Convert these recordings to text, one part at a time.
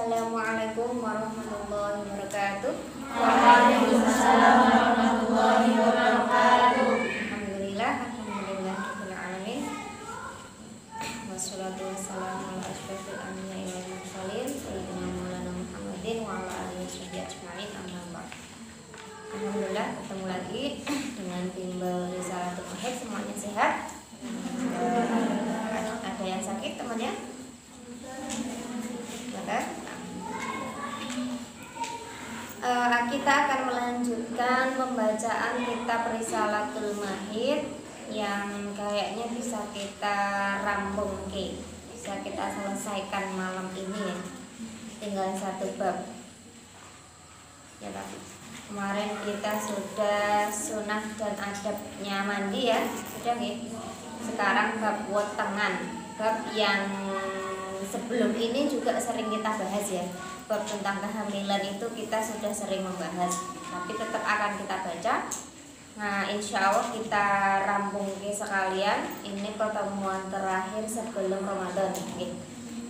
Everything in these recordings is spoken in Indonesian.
Assalamualaikum warahmatullahi wabarakatuh. Waalaikumsalam warahmatullahi wabarakatuh. Alhamdulillah rabbil alamin. Wassalatu wassalamu ala asyrofil anbiya'i wal mursalin sayyidina Maulana Muhammadin wa ala alihi washabihi ajma'in, amma ba'd. Alhamdulillah ketemu lagi dengan bimbel Risalatul Tauhid. Semuanya sehat? Ada yang sakit temannya? Kita akan melanjutkan pembacaan kitab Risalatul Mahid yang kayaknya bisa kita rambung bisa kita selesaikan malam ini ya. Tinggal satu bab. Ya tapi kemarin kita sudah sunah dan adabnya mandi ya, sudah ya. Sekarang bab wetengan, bab yang sebelum ini juga sering kita bahas ya. Bab tentang kehamilan itu kita sudah sering membahas, tapi tetap akan kita baca. Nah, insya Allah kita rambung sekalian. Ini pertemuan terakhir sebelum Ramadan.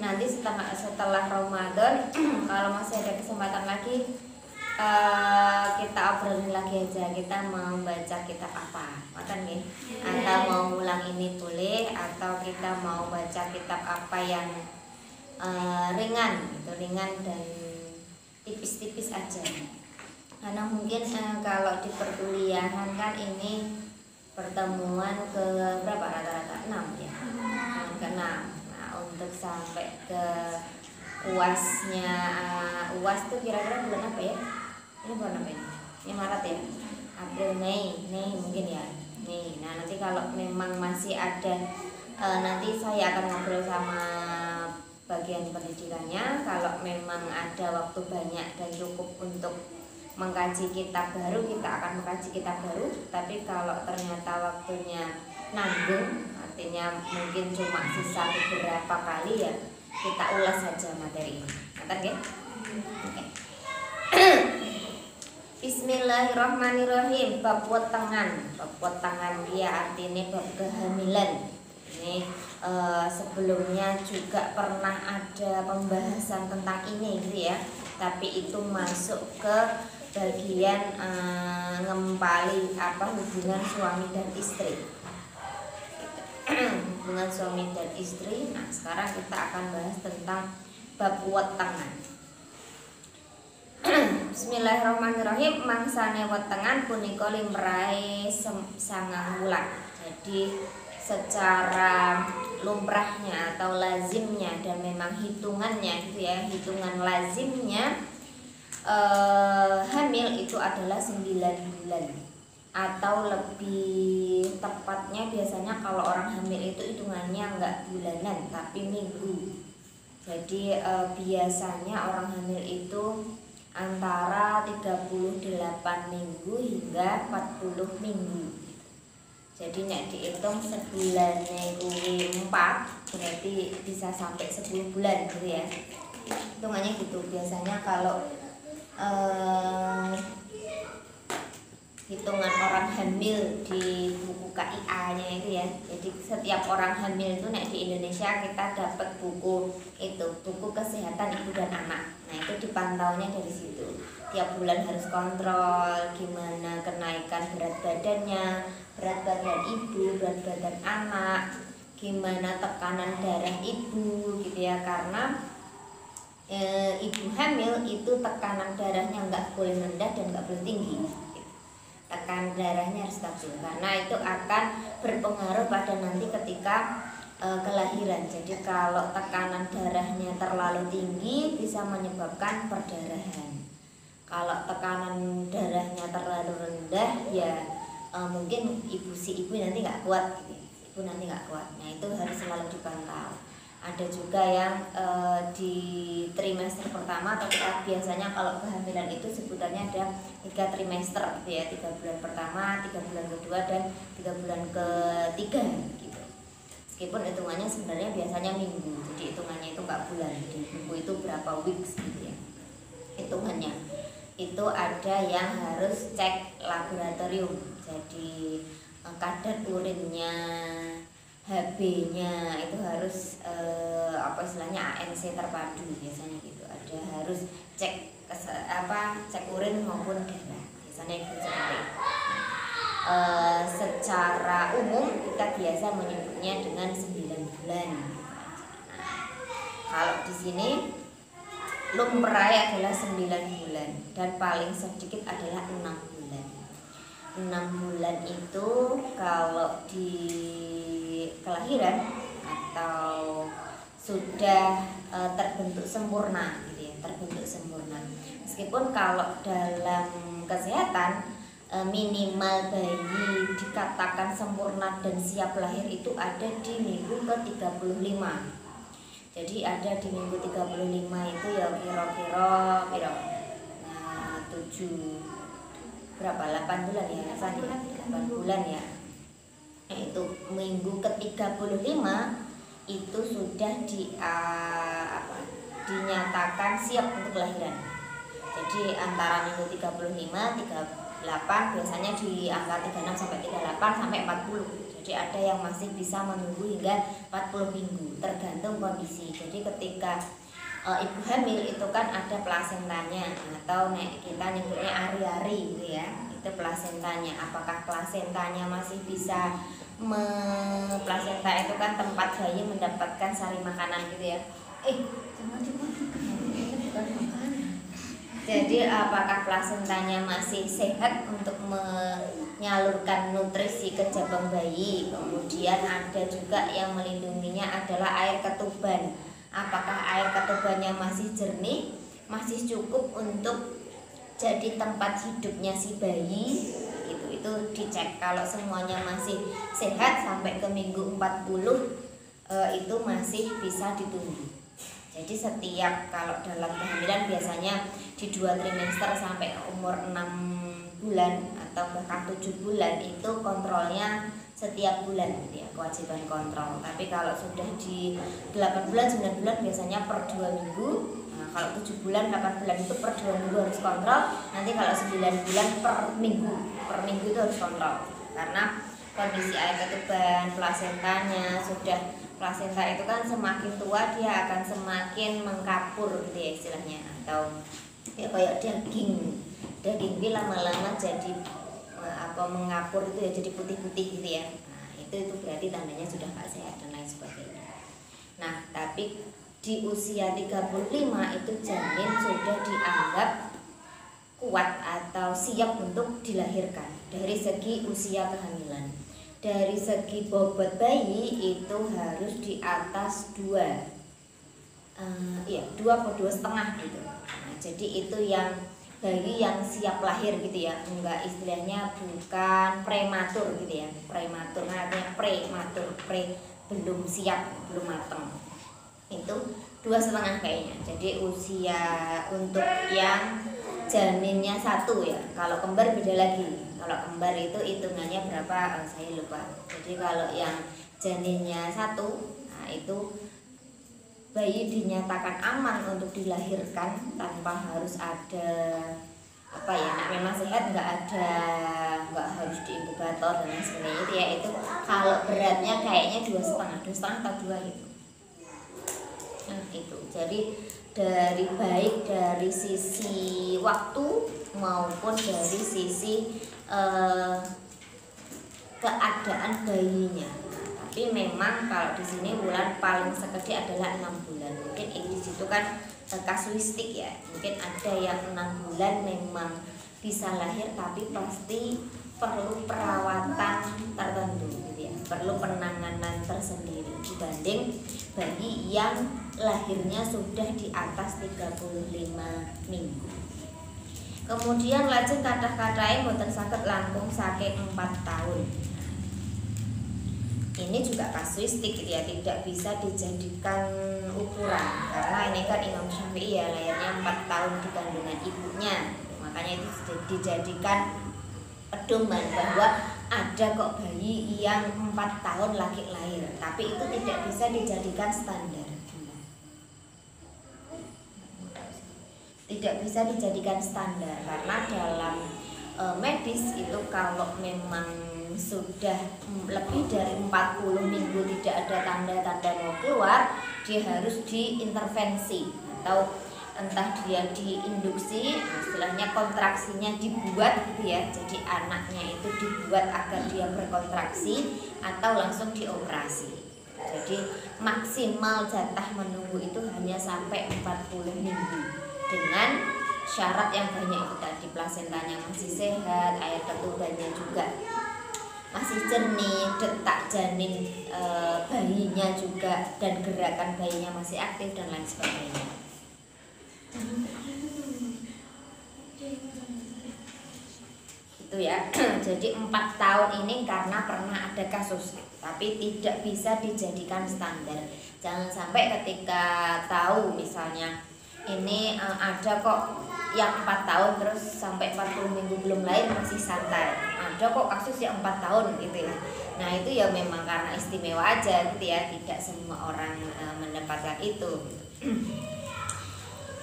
Nanti setelah Ramadan kalau masih ada kesempatan lagi, kita obrolin lagi aja. Kita mau baca kitab apa, makan atau mau ulang ini boleh, atau kita mau baca kitab apa yang ringan dan tipis-tipis aja. Karena mungkin kalau di perkuliahan kan ini pertemuan ke berapa rata-rata 6 ya, ke 6. Nah, untuk sampai ke UAS-nya, UAS itu kira-kira bulan apa ya? Ini bulan apa ini? Ini Maret ya? April, Mei mungkin ya. Nih, nah nanti kalau memang masih ada, nanti saya akan ngobrol sama bagian pendidikannya. Kalau memang ada waktu banyak dan cukup untuk mengkaji kitab baru, kita akan mengkaji kitab baru. Tapi kalau ternyata waktunya nanggung, artinya mungkin cuma sisa beberapa kali, ya kita ulas saja materi ini. Ngerti ya? Oke. Bismillahirrahmanirrahim. Bab wetengan. Bab wetengan dia artinya bab kehamilan. Ini sebelumnya juga pernah ada pembahasan tentang ini gitu ya, tapi itu masuk ke bagian ngempali hubungan suami dan istri. Hubungan suami dan istri. Nah, sekarang kita akan bahas tentang bab wetengan. Bismillahirrahmanirrahim. Mangsane wetengan punika limrahe 9 wulan. Jadi secara lumrahnya atau lazimnya, dan memang hitungannya gitu ya, hitungan lazimnya hamil itu adalah 9 bulan, atau lebih tepatnya biasanya kalau orang hamil itu hitungannya enggak bulanan tapi minggu. Jadi biasanya orang hamil itu antara 38 minggu hingga 40 minggu. Jadi nek dihitung sebulannya kuwi 4, berarti bisa sampai 10 bulan gitu ya. Hitungannya gitu. Biasanya kalau hitungan orang hamil di buku KIA-nya itu ya. Jadi setiap orang hamil itu nek di Indonesia kita dapat buku itu, buku kesehatan ibu dan anak. Nah, itu dipantaunya dari situ. Tiap bulan harus kontrol gimana kenaikan berat badannya, berat badan ibu, berat badan anak, gimana tekanan darah ibu gitu ya. Karena ibu hamil itu tekanan darahnya nggak boleh rendah dan nggak boleh tinggi. Tekanan darahnya harus stabil, karena itu akan berpengaruh pada nanti ketika kelahiran. Jadi kalau tekanan darahnya terlalu tinggi bisa menyebabkan perdarahan. Kalau tekanan darahnya terlalu rendah, ya mungkin ibu nanti nggak kuat gitu. Ibu nanti nggak kuat. Nah, itu harus selalu dipantau. Ada juga yang di trimester pertama, atau kita biasanya kalau kehamilan itu sebutannya ada 3 trimester gitu ya, 3 bulan pertama, 3 bulan kedua, dan 3 bulan ketiga gitu. Meskipun hitungannya sebenarnya biasanya minggu, jadi hitungannya itu nggak bulan. Jadi minggu itu berapa weeks gitu ya hitungannya. Itu ada yang harus cek laboratorium, jadi kadar urinnya, HB-nya itu harus istilahnya ANC terpadu biasanya gitu. Ada sudah harus cek cek urin maupun darah, biasanya itu seperti itu. Secara umum kita biasa menyebutnya dengan 9 bulan. Kalau di sini lumrah adalah 9 bulan dan paling sedikit adalah 6 bulan. 6 bulan itu kalau di kelahiran atau sudah terbentuk sempurna gitu ya, terbentuk sempurna. Meskipun kalau dalam kesehatan minimal bayi dikatakan sempurna dan siap lahir itu ada di minggu ke-35. Jadi ada di minggu 35 itu ya kira-kira 8 bulan ya, 8 bulan ya. Itu minggu ke-35 itu sudah dinyatakan siap untuk kelahiran. Jadi antara minggu 35, 38 biasanya di angka 36 sampai 38 sampai 40. Jadi ada yang masih bisa menunggu hingga 40 minggu tergantung kondisi. Jadi ketika ibu hamil itu kan ada plasentanya atau kita nyebutnya ari-ari gitu ya. Itu plasentanya. Apakah plasentanya masih bisa plasenta itu kan tempat bayi mendapatkan sari makanan gitu ya. Jadi apakah plasentanya masih sehat untuk menyalurkan nutrisi ke jabang bayi. Kemudian ada juga yang melindunginya adalah air ketuban. Apakah air ketubannya masih jernih, masih cukup untuk jadi tempat hidupnya si bayi. Itu dicek. Kalau semuanya masih sehat sampai ke minggu 40 itu masih bisa ditunggu. Jadi setiap kalau dalam kehamilan biasanya di 2 trimester sampai umur 6 bulan atau bahkan 7 bulan itu kontrolnya setiap bulan gitu ya, kewajiban kontrol. Tapi kalau sudah di 8 bulan, 9 bulan biasanya per 2 minggu. Nah, kalau 7 bulan, 8 bulan itu per 2 minggu harus kontrol. Nanti kalau 9 bulan per minggu itu harus kontrol. Karena kondisi air ketuban, plasentanya plasenta itu kan semakin tua dia akan semakin mengkapur gitu ya istilahnya, atau ya kayak daging itu lama-lama jadi mengapur itu ya, jadi putih-putih gitu ya. Nah, itu berarti tandanya sudah nggak sehat dan lain sebagainya. Nah, tapi di usia 35 itu janin sudah dianggap kuat atau siap untuk dilahirkan dari segi usia kehamilan. Dari segi bobot bayi itu harus di atas 2 atau 2,5 gitu. Nah, jadi itu yang bayi yang siap lahir gitu ya, enggak istilahnya bukan prematur gitu ya. Prematur artinya prematur, belum siap, belum matang. Itu 2,5 kayaknya. Jadi usia untuk yang janinnya 1 ya. Kalau kembar beda lagi. Kalau kembar itu hitungannya berapa saya lupa. Jadi kalau yang janinnya 1, nah itu bayi dinyatakan aman untuk dilahirkan tanpa harus ada memang sehat, nggak harus diinkubator dan lain sebagainya itu ya. Itu kalau beratnya kayaknya 2,5 atau 2 gitu. Nah, itu jadi baik dari sisi waktu maupun dari sisi keadaan bayinya. Tapi memang kalau di sini bulan paling sekedar adalah 6 bulan. Mungkin di situ kan kasuistik ya. Mungkin ada yang 6 bulan memang bisa lahir tapi pasti perlu perawatan tertentu gitu ya. Perlu penanganan tersendiri dibanding bayi yang lahirnya sudah di atas 35 minggu. Kemudian lajeng kathah-kathahe boten saged langkung saking 4 tahun. Ini juga kasuistik gitu ya, tidak bisa dijadikan ukuran karena ini kan Imam Syafi'i ya lahirnya 4 tahun di kandungan ibunya. Makanya itu dijadikan pedoman bahwa ada kok bayi yang 4 tahun lagi lahir, tapi itu tidak bisa dijadikan standar. Tidak bisa dijadikan standar karena dalam medis itu kalau memang sudah lebih dari 40 minggu tidak ada tanda-tanda mau keluar, dia harus diintervensi atau entah dia diinduksi, istilahnya kontraksinya dibuat gitu ya, jadi anaknya itu dibuat agar dia berkontraksi atau langsung dioperasi. Jadi maksimal jatah menunggu itu hanya sampai 40 minggu dengan syarat yang banyak itu tadi, plasentanya masih sehat, air ketubannya juga masih jernih, detak janin bayinya juga dan gerakan bayinya masih aktif dan lain sebagainya. Itu ya. Jadi 4 tahun ini karena pernah ada kasus, tapi tidak bisa dijadikan standar. Jangan sampai ketika tahu misalnya ini ada kok yang 4 tahun terus sampai 40 minggu belum lahir masih santai, ada kok kasus yang 4 tahun gitu ya. Nah itu ya memang karena istimewa aja gitu ya, tidak semua orang mendapatkan itu.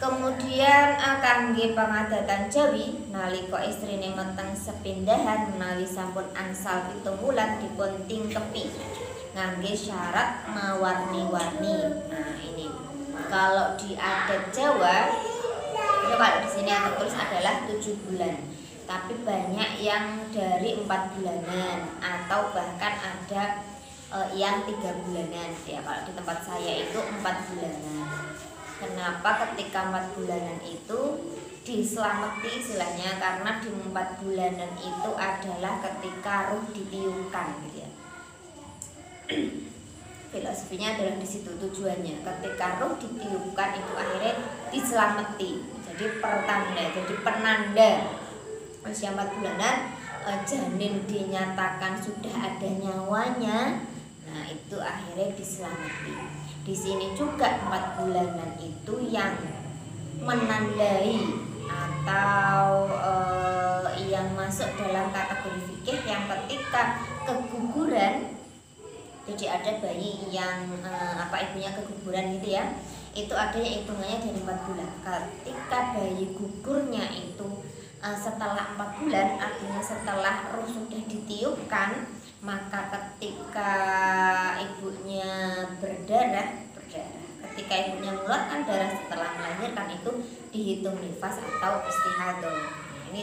Kemudian kangge pangadatan Jawi nalika istrine meteng sepindahan menawi sampun angsal 7 wulan dipun tingkepi ngangge syarat mewarni-warni. Nah ini kalau di adat Jawa itu kalau di sini yang tertulis adalah 7 bulan, tapi banyak yang dari 4 bulanan atau bahkan ada yang 3 bulanan ya. Kalau di tempat saya itu 4 bulanan. Kenapa ketika 4 bulanan itu diselamati istilahnya? Karena di 4 bulanan itu adalah ketika ruh ditiupkan gitu ya. Filosofinya adalah di situ tujuannya. Ketika ruh ditiupkan itu akhirnya diselamati. Jadi pertanda, jadi penanda usia 4 bulanan janin dinyatakan sudah ada nyawanya. Nah, itu akhirnya diselamati. Di sini juga 4 bulanan itu yang menandai atau yang masuk dalam kategori fikih yang ketika keguguran. Jadi ada bayi yang ibunya keguguran gitu ya, itu adanya hitungannya dari 4 bulan. Ketika bayi gugurnya itu setelah 4 bulan, artinya setelah ruh sudah ditiupkan, maka ketika ibunya berdarah, ketika ibunya mengeluarkan darah setelah melahirkan itu dihitung nifas atau istihadah. Ini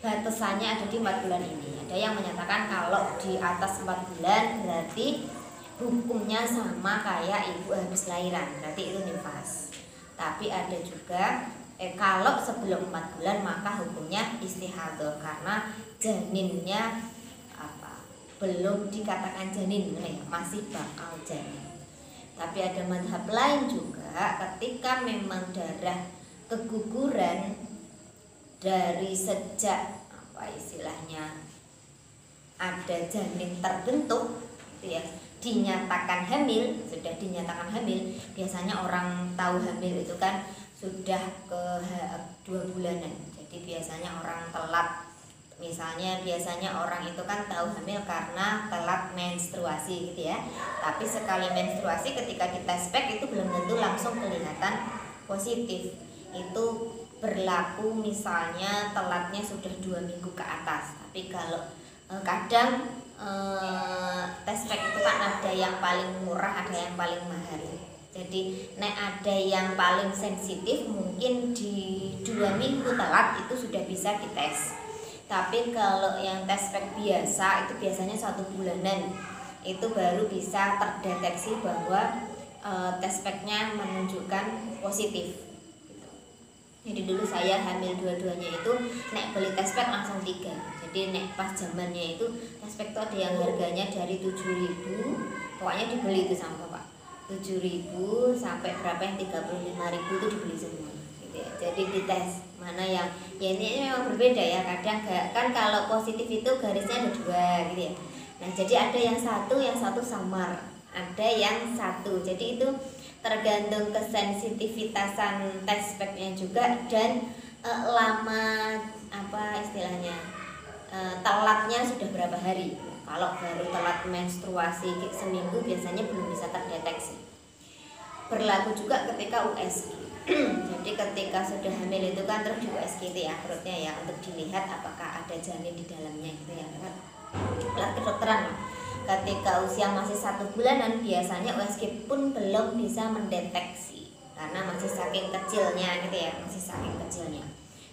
batasannya ada di 4 bulan ini. Ada yang menyatakan kalau di atas 4 bulan berarti hukumnya sama kayak ibu habis lahiran, berarti itu nifas. Tapi ada juga kalau sebelum 4 bulan maka hukumnya istihadah karena janinnya belum dikatakan janin, masih bakal janin. Tapi ada mazhab lain juga, ketika memang darah keguguran dari sejak istilahnya ada janin terbentuk gitu ya, dinyatakan hamil, sudah dinyatakan hamil. Biasanya orang tahu hamil itu kan sudah ke 2 bulanan. Jadi biasanya orang telat, misalnya biasanya orang itu kan tahu hamil karena telat menstruasi gitu ya. Tapi sekali menstruasi ketika kita spek itu belum tentu langsung kelihatan positif. Itu berlaku misalnya telatnya sudah 2 minggu ke atas. Tapi kalau kadang tes spek itu kan ada yang paling murah, ada yang paling mahal. Jadi ada yang paling sensitif mungkin di 2 minggu telat itu sudah bisa dites. Tapi kalau yang tes spek biasa itu biasanya 1 bulanan itu baru bisa terdeteksi bahwa tes speknya menunjukkan positif. Jadi dulu saya hamil dua-duanya itu beli tes spek langsung 3. Jadi pas zamannya itu tes spek itu ada yang harganya dari 7.000, pokoknya dibeli itu sama Pak. 7.000 sampai berapa yang 35.000 itu dibeli semua. Jadi dites mana yang ini memang berbeda ya, kadang kan kalau positif itu garisnya ada 2 gitu ya. Nah jadi ada yang satu samar, ada yang 1. Jadi itu tergantung kesensitivitasan tes speknya juga dan lama telatnya sudah berapa hari. Kalau baru telat menstruasi seminggu biasanya belum bisa terdeteksi. Berlaku juga ketika USG. Jadi ketika sudah hamil itu kan terus di USG itu ya perutnya ya, untuk dilihat apakah ada janin di dalamnya gitu ya. alat kedokteran. Ketika usia masih 1 bulanan biasanya USG pun belum bisa mendeteksi karena masih saking kecilnya gitu ya, masih saking kecilnya.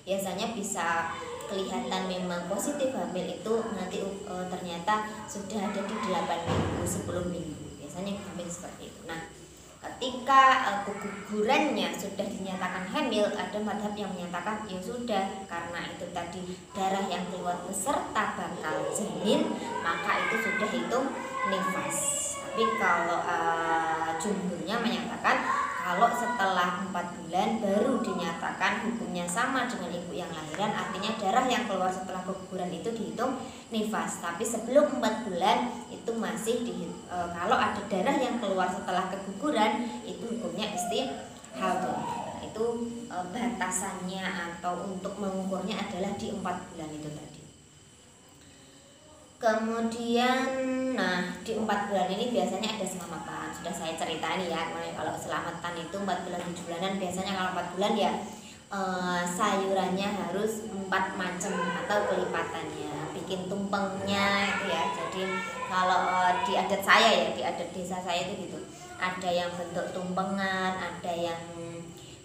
Biasanya bisa kelihatan memang positif hamil itu nanti ternyata sudah ada di 8 minggu, 10 minggu. Biasanya hamil seperti itu. Nah, ketika kegugurannya sudah dinyatakan hamil, ada madhab yang menyatakan ya sudah, karena itu tadi darah yang keluar beserta bakal janin, maka itu sudah hitung nifas. Tapi kalau jumhurnya menyatakan kalau setelah 4 bulan baru dinyatakan hukumnya sama dengan ibu yang lahiran, artinya darah yang keluar setelah keguguran itu dihitung nifas. Tapi sebelum 4 bulan itu masih kalau ada darah yang keluar setelah keguguran itu hukumnya istihadah. Itu batasannya atau untuk mengukurnya adalah di 4 bulan itu tadi. Kemudian, nah di 4 bulan ini biasanya ada selamatan. Sudah saya ceritain ya, kalau selamatan itu 4 bulan 7 bulanan. Biasanya kalau 4 bulan ya sayurannya harus 4 macam atau kelipatannya, bikin tumpengnya itu ya. Jadi kalau di adat saya ya, di adat desa saya itu gitu, ada yang bentuk tumpengan, ada yang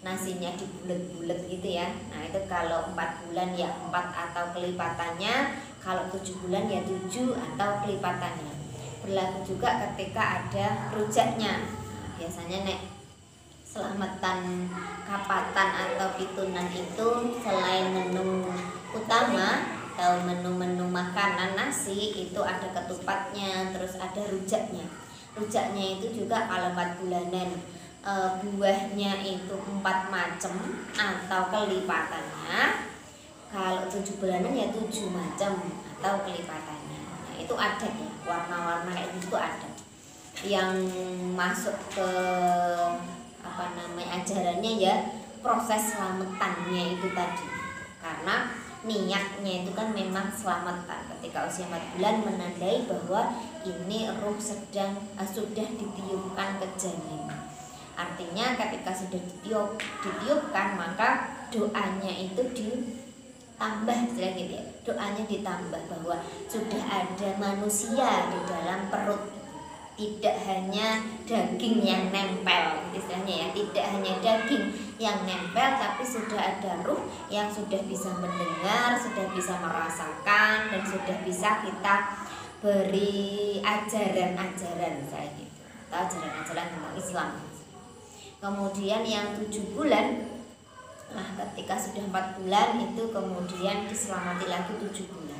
nasinya dibulet-bulet gitu ya. Nah itu kalau 4 bulan ya 4 atau kelipatannya, kalau 7 bulan ya 7 atau kelipatannya. Berlaku juga ketika ada rujaknya. Nah, biasanya nek selamatan kapatan atau pitunan itu selain menu utama atau menu-menu makanan nasi itu ada ketupatnya, terus ada rujaknya. Rujaknya itu juga kalau 4 bulanan buahnya itu 4 macam atau kelipatannya. Kalau 7 bulanan ya 7 macam atau kelipatannya. Nah, itu ada ya, warna-warna kayak gitu ada. Yang masuk ke ajarannya ya proses selamatannya itu tadi. Karena niatnya itu kan memang selamatan ketika usia 4 bulan, menandai bahwa ini ruh sudah ditiupkan ke janin. Artinya ketika sudah ditiupkan maka doanya itu ditambah, istilah gitu ya. Doanya ditambah bahwa sudah ada manusia di dalam perut. Tidak hanya daging yang nempel, istilahnya ya, tidak hanya daging yang nempel, tapi sudah ada ruh yang sudah bisa mendengar, sudah bisa merasakan, dan sudah bisa kita beri ajaran-ajaran misalnya gitu, atau ajaran-ajaran tentang Islam. Kemudian yang 7 bulan, nah ketika sudah 4 bulan itu kemudian diselamati lagi 7 bulan.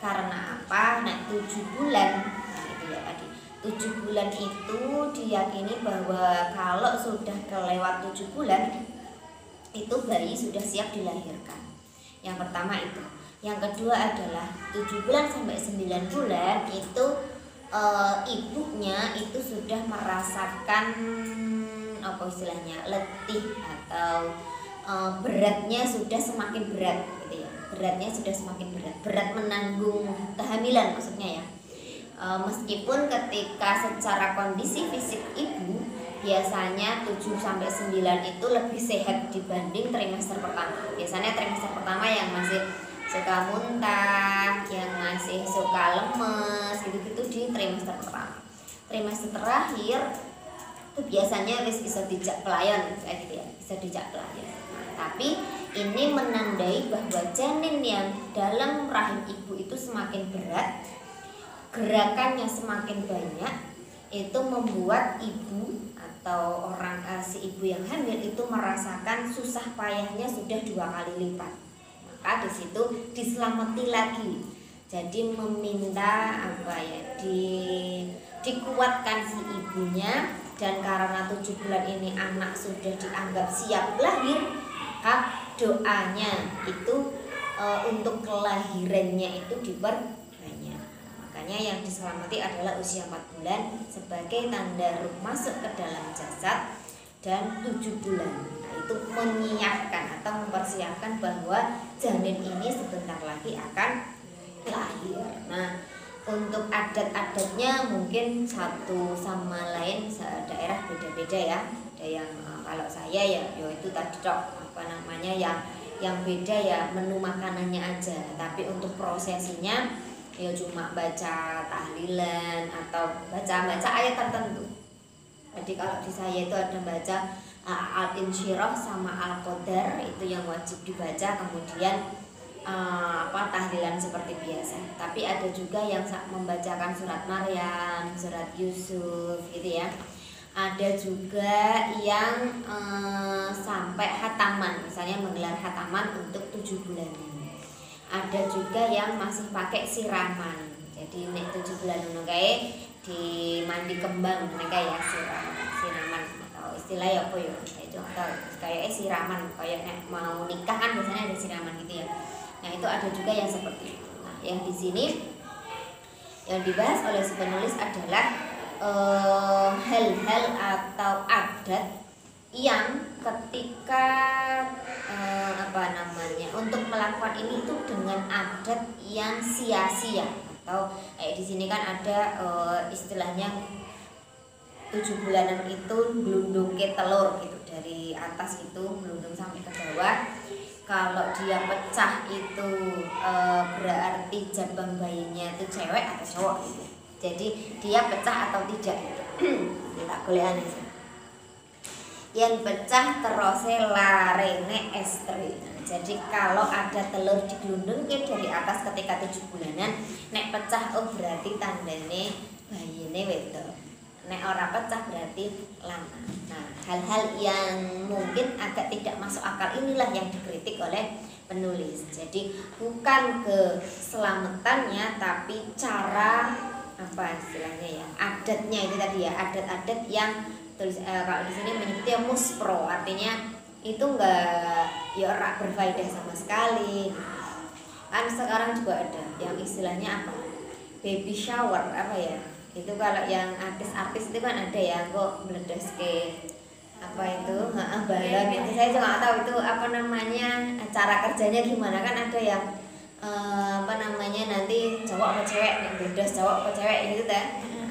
Karena apa? Nah 7 bulan, nah itu ya tadi, 7 bulan itu diyakini bahwa kalau sudah kelewat 7 bulan itu bayi sudah siap dilahirkan. Yang pertama itu. Yang kedua adalah 7 bulan sampai 9 bulan itu ibunya itu sudah merasakan apa istilahnya, letih atau beratnya sudah semakin berat gitu ya. Beratnya sudah semakin berat menanggung kehamilan maksudnya ya. Meskipun ketika secara kondisi fisik ibu biasanya 7 sampai 9 itu lebih sehat dibanding trimester pertama. Biasanya trimester pertama yang masih suka muntah, yang masih suka lemes gitu-gitu di trimester pertama. Trimester terakhir itu biasanya bisa dijak pelayan kayak gitu ya, bisa dijak pelayan. Nah, tapi ini menandai bahwa janin yang dalam rahim ibu itu semakin berat, gerakannya semakin banyak, itu membuat ibu atau orang si ibu yang hamil itu merasakan susah payahnya sudah 2 kali lipat. Maka di situ diselamati lagi. Jadi meminta apa ya, dikuatkan si ibunya, dan karena 7 bulan ini anak sudah dianggap siap lahir, maka doanya itu untuk kelahirannya itu diperbanyak. Makanya yang diselamati adalah usia 4 bulan sebagai tanda ruh masuk ke dalam jasad, dan 7 bulan. Nah, itu menyiapkan atau mempersiapkan bahwa janin ini sebentar lagi akan lahir. Nah, untuk adat-adatnya mungkin satu sama lain daerah beda-beda ya. Ada yang kalau saya ya itu tadi apa namanya yang beda ya menu makanannya aja. Tapi untuk prosesinya ya cuma baca tahlilan atau baca ayat tertentu. Jadi kalau di saya itu ada baca Al-Insyirah sama Al-Qadar, itu yang wajib dibaca, kemudian tahlilan seperti biasa. Tapi ada juga yang membacakan surat Maryam, surat Yusuf gitu ya. Ada juga yang sampai khataman, misalnya menggelar khataman untuk 7 bulanan. Ada juga yang masih pakai siraman. Jadi nek 7 bulan ngono kae di mandi kembang kayak ya siraman atau istilahnya apa ya? Itu atau kayak siraman kayak nek mau nikah kan biasanya ada siraman gitu ya. Nah, itu ada juga yang seperti itu. Nah, yang di sini yang dibahas oleh si penulis adalah hal-hal atau adat yang ketika untuk melakukan ini itu dengan adat yang sia-sia, atau di sini kan ada istilahnya 7 bulanan itu gelundung ke telur gitu, dari atas itu gelundung sampai ke bawah. Kalau dia pecah itu berarti jabang bayinya itu cewek atau cowok gitu. Jadi dia pecah atau tidak gitu. Tak boleh aneh. Yang pecah terose larene estri. Jadi kalau ada telur digelundung dari atas ketika 7 bulanan, nek pecah berarti tandane bayine wedok. Nek ora pecah berarti lanang. Nah, hal-hal yang mungkin agak tidak masuk akal inilah yang dikritik oleh penulis. Jadi bukan keselamatannya, tapi cara istilahnya ya, adatnya itu tadi ya, adat-adat yang kalau di sini menyebutnya muspro, artinya itu enggak ora berfaedah sama sekali. Kan sekarang juga ada yang istilahnya baby shower itu kalau yang artis-artis itu kan ada ya kok meledas ke balon itu. Saya juga nggak tahu itu cara kerjanya gimana. Kan ada yang nanti cowok apa cewek yang meledas, cowok apa cewek gitu kan.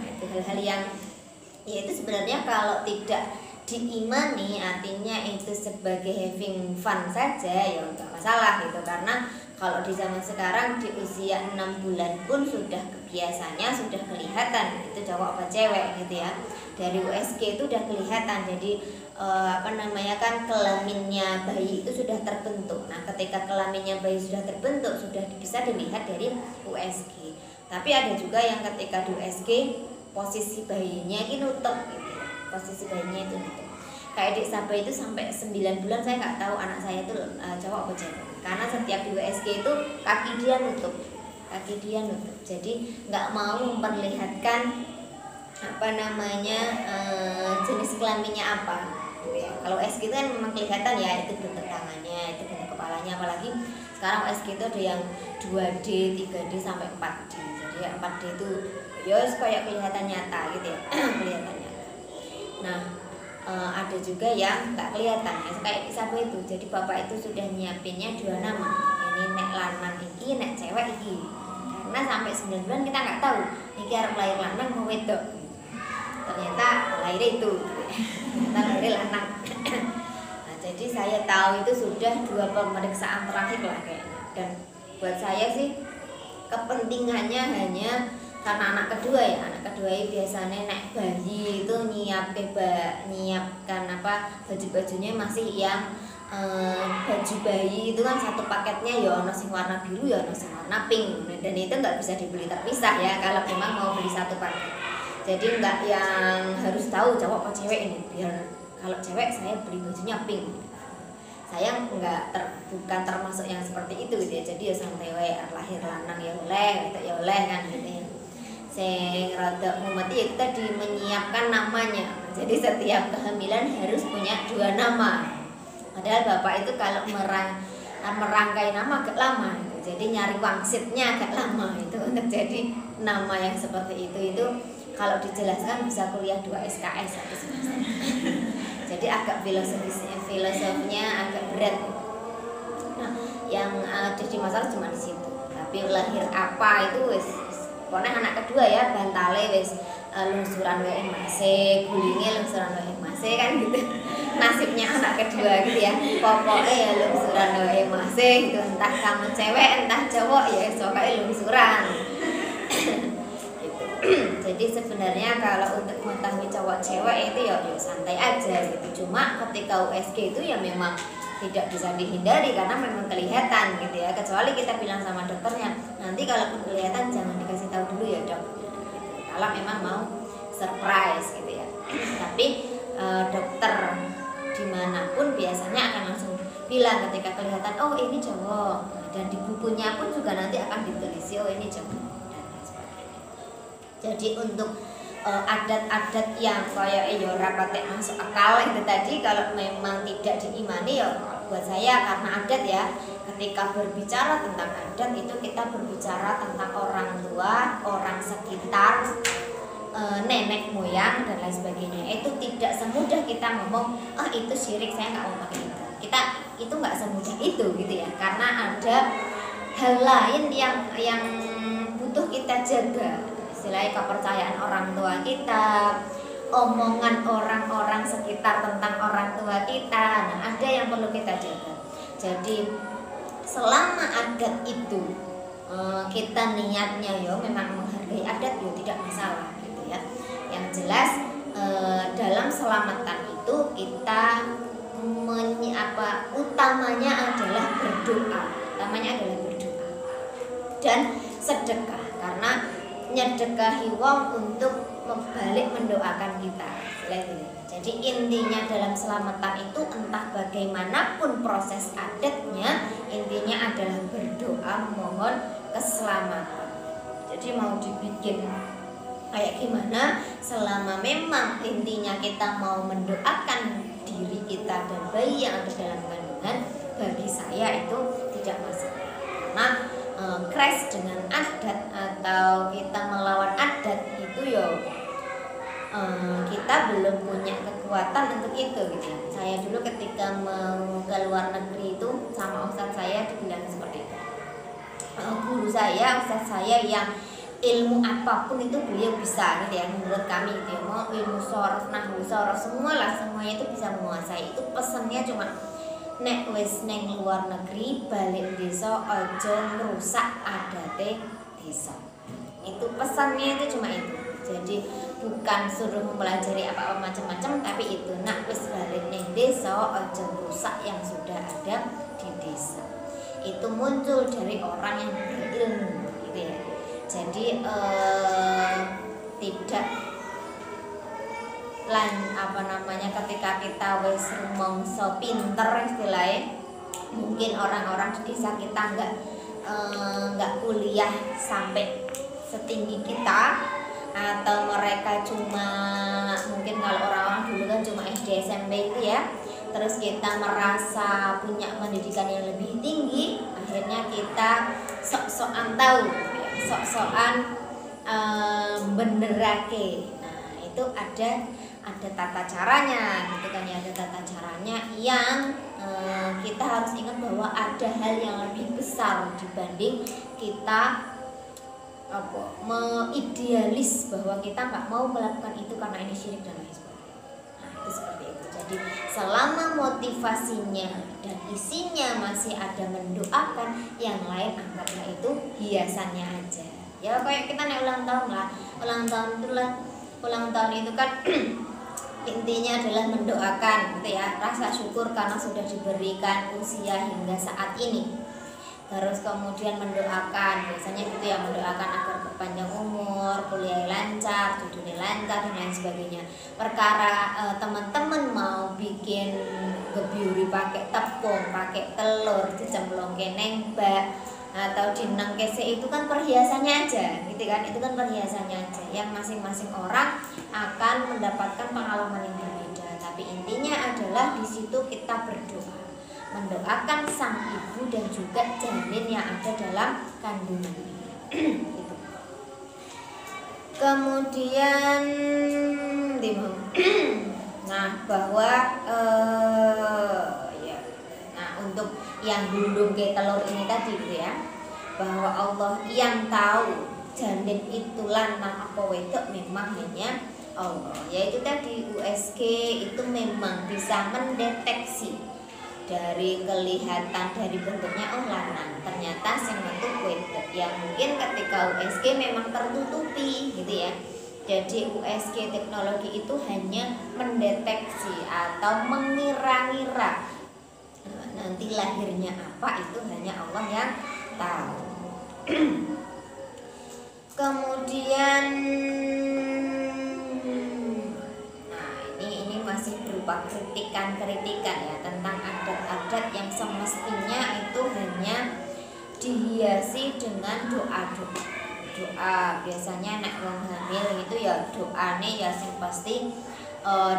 Itu hal-hal yang ya itu sebenarnya kalau tidak diimani artinya itu sebagai having fun saja ya enggak masalah gitu. Karena kalau di zaman sekarang di usia 6 bulan pun sudah kebiasaannya sudah kelihatan itu cowok apa cewek gitu ya. Dari USG itu udah kelihatan. Jadi kan kelaminnya bayi itu sudah terbentuk. Nah, ketika kelaminnya bayi sudah terbentuk sudah bisa dilihat dari USG. Tapi ada juga yang ketika di USG posisi bayinya ini nutup gitu. Posisi bayinya itu nutup. Kayak adik Sabah itu sampai 9 bulan saya nggak tahu anak saya itu cowok apa cewek. Karena setiap di USG itu kaki dia nutup. Jadi nggak mau memperlihatkan jenis kelaminnya apa. Kalau USG itu kan memang kelihatan ya, itu bentuk tangannya, itu bentuk kepalanya. Apalagi sekarang USG itu ada yang 2D, 3D sampai 4D. Jadi 4D itu ya kayak kelihatan nyata gitu ya. Kelihatan nyata. Nah, ada juga yang nggak kelihatan ya, kayak Sabu itu. Jadi bapak itu sudah nyiapinnya 2 nama. Ini nek lanang iki, nek cewek iki. Karena sampai 9 bulan kita nggak tahu iki arep lahir lanang mau wedok. Ternyata lahir itu. Ternyata lahir lanang. Nah, jadi saya tahu itu sudah 2 pemeriksaan terakhir lah kayaknya. Dan buat saya sih kepentingannya hanya karena anak kedua ya. Anak kedua ini biasanya nek bayi itu nyiapkan baju-bajunya masih yang baju bayi itu kan satu paketnya ya ono sing warna biru ya ono sing warna pink. Dan itu nggak bisa dibeli terpisah ya kalau memang mau beli satu paket. Jadi nggak yang harus tahu cowok apa cewek ini. Biar kalau cewek saya beli bajunya pink. Saya bukan termasuk yang seperti itu gitu ya. Jadi ya santai wae, lahir lanang ya oleh, itu ya oleh kan gitu ya. Sing rada mumet ya tadi menyiapkan namanya. Jadi setiap kehamilan harus punya 2 nama. Padahal bapak itu kalau merangkai nama agak lama gitu. Jadi nyari wangsitnya agak lama itu untuk jadi nama yang seperti itu kalau dijelaskan bisa kuliah 2 SKS satu semester. Jadi agak filosofinya agak berat. Nah, yang jadi masalah cuma di situ. Tapi lahir apa itu wis pokoknya anak kedua ya bantale wis lungsuran wae masih, gulingnya lungsuran wae masih kan gitu. Nasibnya anak kedua gitu ya. Pokoknya ya lungsuran wae masih gitu. Entah kamu cewek entah cowok ya pokoknya lungsuran. Jadi sebenarnya kalau untuk mengetahui cowok cewek itu ya santai aja gitu. Cuma ketika USG itu ya memang tidak bisa dihindari karena memang kelihatan gitu ya. Kecuali kita bilang sama dokternya, nanti kalaupun kelihatan jangan dikasih tahu dulu ya dok. Kalau memang mau surprise gitu ya. Tapi dokter dimanapun biasanya akan langsung bilang ketika kelihatan oh ini cowok, dan di bukunya pun juga nanti akan ditulis oh ini cowok dan lain sebagainya. Jadi untuk adat-adat yang kayak ora patek masuk akal itu tadi, kalau memang tidak diimani ya buat saya karena adat ya. Ketika berbicara tentang adat itu kita berbicara tentang orang tua, orang sekitar, nenek moyang dan lain sebagainya. Itu tidak semudah kita ngomong itu syirik, saya nggak mau pakai itu. Kita itu nggak semudah itu gitu ya, karena ada hal lain yang butuh kita jaga. Istilahnya kepercayaan orang tua kita, omongan orang-orang sekitar tentang orang tua kita. Nah, ada yang perlu kita jaga. Jadi selama adat itu kita niatnya memang menghargai adat tidak masalah gitu ya. Yang jelas dalam selamatan itu kita utamanya adalah berdoa. Dan sedekah, karena nyedekahi wong untuk balik mendoakan kita. Jadi intinya dalam selamatan itu entah bagaimanapun proses adatnya, intinya adalah berdoa mohon keselamatan. Jadi mau dibikin kayak gimana, selama memang intinya kita mau mendoakan diri kita dan bayi yang ada dalam kandungan, bagi saya itu tidak masalah. Karena crash dengan adat atau kita melawan adat itu kita belum punya kekuatan untuk itu gitu ya. Saya dulu ketika mau ke luar negeri itu sama ustadz saya dibilang seperti itu. Guru saya, ustadz saya yang ilmu apapun itu beliau bisa gitu ya, menurut kami gitu ya. Mau ilmu sorof, nahwu, sorof, semuanya itu bisa menguasai. Itu pesannya cuma nek wis neng luar negeri balik desa ojo ngrusak adate desa. Itu pesannya itu cuma itu. Jadi bukan suruh mempelajari apa-apa macam-macam, tapi itu nak wis balik neng desa ojo rusak yang sudah ada di desa. Itu muncul dari orang yang berilmu gitu ya. Jadi tidak ketika kita wis rumangsa pinter istilahnya, mungkin orang-orang di desa kita nggak kuliah sampai setinggi kita, atau mereka cuma mungkin kalau orang-orang dulu kan cuma SD SMP itu ya, terus kita merasa punya pendidikan yang lebih tinggi, akhirnya kita sok-sokan tahu, sok-sokan benerake. Nah itu ada tata caranya gitu kan ya, ada tata caranya yang kita harus ingat bahwa ada hal yang lebih besar dibanding kita mengidealis bahwa kita nggak mau melakukan itu karena ini syirik dan lain sebagainya. Nah itu seperti itu. Jadi selama motivasinya dan isinya masih ada mendoakan, yang lain anggaplah itu hiasannya aja. Ya kayak kita naik ulang tahun lah, ulang tahun itu kan intinya adalah mendoakan gitu ya, rasa syukur karena sudah diberikan usia hingga saat ini. Terus kemudian mendoakan, biasanya gitu ya, mendoakan agar berpanjang umur, kuliah lancar, jodohnya lancar dan lain sebagainya. Perkara teman-teman mau bikin gebyuri pakai tepung, pakai telur, dicemplungke neng bak atau dineng kese, itu kan perhiasannya aja gitu kan, itu kan perhiasannya aja yang masing-masing orang akan mendapatkan pengalaman yang berbeda. Tapi intinya adalah di situ kita berdoa, mendoakan sang ibu dan juga janin yang ada dalam kandungannya. Gitu. Kemudian nah bahwa untuk yang gulung ke telur ini tadi gitu ya, bahwa Allah yang tahu janin itu lanang apa wedok memang hanya Allah. Yaitu tadi USG itu memang bisa mendeteksi dari kelihatan dari bentuknya lanang, ternyata sing metu wedok yang mungkin ketika USG memang tertutupi gitu ya. Jadi USG teknologi itu hanya mendeteksi atau mengira-ngira nanti lahirnya apa, itu hanya Allah yang tahu. Kemudian ini masih berupa kritikan ya tentang adat-adat yang semestinya itu hanya dihiasi dengan doa. Biasanya nek wong hamil itu ya doane ya sing pasti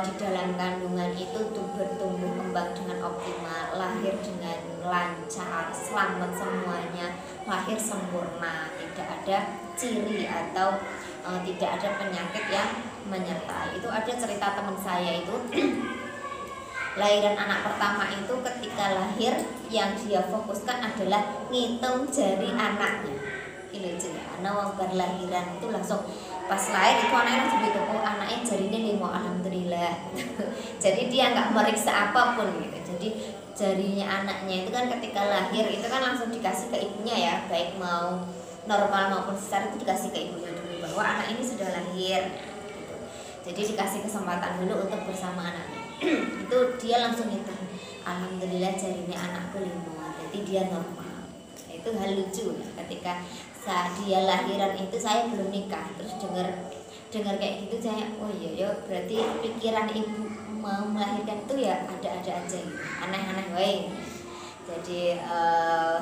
di dalam kandungan itu bertumbuh kembang dengan optimal, lahir dengan lancar, selamat semuanya, lahir sempurna, tidak ada ciri atau tidak ada penyakit yang menyertai. Itu ada cerita teman saya itu lahiran anak pertama itu ketika lahir yang dia fokuskan adalah ngitung jari anaknya. Ini lucu ya, anak wong berlahiran itu langsung pas lahir itu anaknya langsung gitu, oh anaknya jarinya 5, alhamdulillah. Jadi dia nggak meriksa apapun gitu. Jadi jarinya anaknya itu kan ketika lahir itu kan langsung dikasih ke ibunya ya, baik mau normal maupun sesar itu dikasih ke ibunya dulu bahwa anak ini sudah lahir gitu. Jadi dikasih kesempatan dulu untuk bersama anaknya. Itu dia langsung hitung, alhamdulillah jarinya anakku 5, jadi dia normal. Itu hal lucu ya, ketika saat dia lahiran itu saya belum nikah, terus dengar kayak gitu saya, oh iya ya berarti pikiran ibu mau melahirkan itu ya ada-ada aja gitu. Aneh-aneh wae. Jadi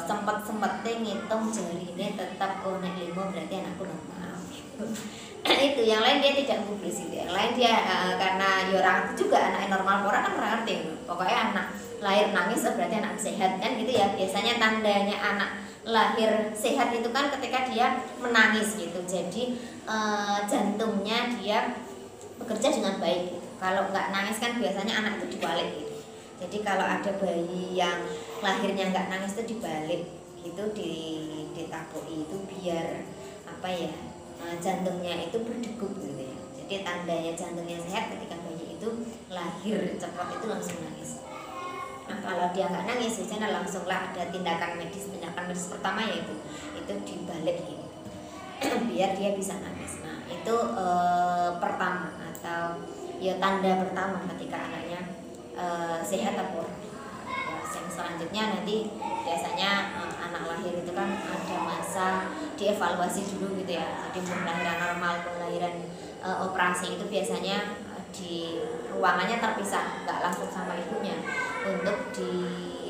sempat ngitung jari ini tetap oh nek 5 berarti anakku normal. Itu yang lain dia tidak ngubris gitu. Yang lain dia karena ya orang itu juga anak normal orang kan ora ngerti. Pokoknya anak lahir nangis berarti anak sehat kan gitu ya. Biasanya tandanya anak lahir sehat itu kan ketika dia menangis gitu. Jadi jantungnya dia bekerja dengan baik gitu. Kalau nggak nangis kan biasanya anak itu dibalik gitu. Jadi kalau ada bayi yang lahirnya nggak nangis itu dibalik gitu, ditabui itu biar apa ya, jantungnya itu berdegup gitu ya. Jadi tandanya jantungnya sehat ketika bayi itu lahir cepat itu langsung nangis. Nah kalau dia nggak nangis biasanya langsunglah ada tindakan medis pertama yaitu itu dibalik gitu biar dia bisa nangis. Nah itu pertama atau ya tanda pertama ketika anaknya sehat atau ya, yang selanjutnya nanti biasanya anak lahir itu kan ada masa dievaluasi dulu gitu ya. Jadi pelahiran normal, pelahiran operasi itu biasanya di ruangannya terpisah, nggak langsung sama ibunya untuk di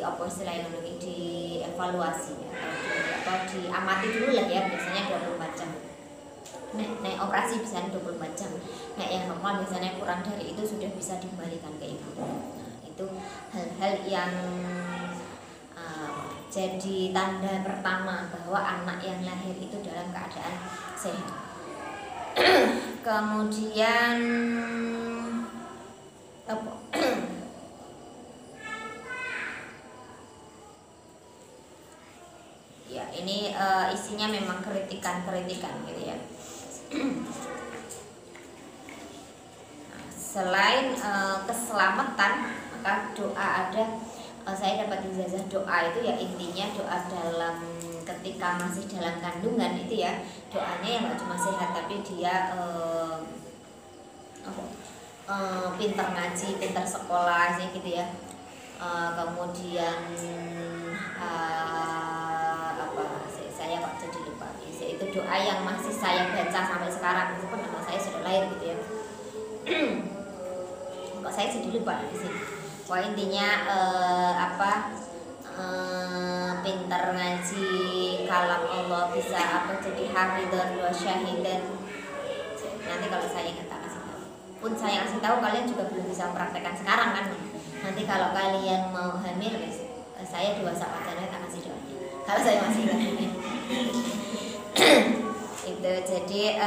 apa istilahnya dievaluasi atau diamati dulu lah ya, biasanya 24 jam. Nek operasi bisa 24 jam. Nek yang normal biasanya kurang dari itu sudah bisa dikembalikan ke ibu. Nah, itu hal-hal yang jadi tanda pertama bahwa anak yang lahir itu dalam keadaan sehat. Kemudian apa? Ya, ini isinya memang kritikan gitu ya. Nah, selain keselamatan, maka doa ada. Saya dapat ijazah doa itu ya intinya doa dalam ketika masih dalam kandungan itu ya, doanya yang nggak cuma sehat tapi dia pinter ngaji, pinter sekolah sih gitu ya. Kemudian saya kok jadi lupa. Itu doa yang masih saya baca sampai sekarang meskipun nama saya sudah lahir gitu ya. Kok saya jadi lupa di sini. Wah intinya pinter ngaji kalam Allah, bisa jadi hafidhan wa syahidan. Nanti kalau saya ingat tak kasih tahu. Pun saya kasih tahu kalian juga belum bisa mempraktekkan sekarang kan. Nanti kalau kalian mau hamil, saya dewasa pacarnya tak kasih doanya. Kalau saya masih ingat. Itu jadi